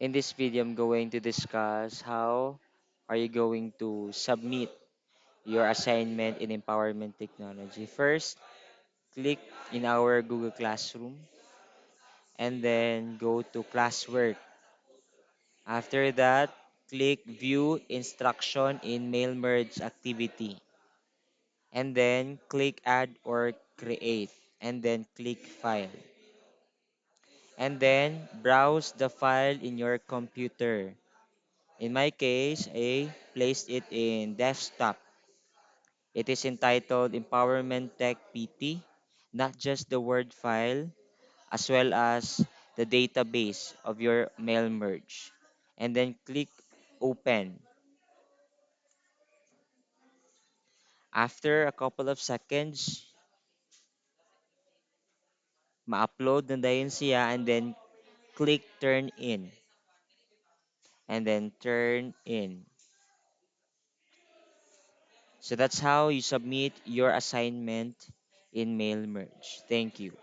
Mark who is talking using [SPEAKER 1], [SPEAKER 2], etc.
[SPEAKER 1] In this video, I'm going to discuss how are you going to submit your assignment in empowerment technology. First, click in our Google Classroom and then go to classwork. After that, click view instruction in mail merge activity and then click add or create and then click file. And then browse the file in your computer. In my case, I placed it in desktop. It is entitled Empowerment Tech PT, not just the Word file, as well as the database of your mail merge. And then click Open. After a couple of seconds, ma-upload na dayon siya and then click Turn In. And then Turn In. So that's how you submit your assignment in mail merge. Thank you.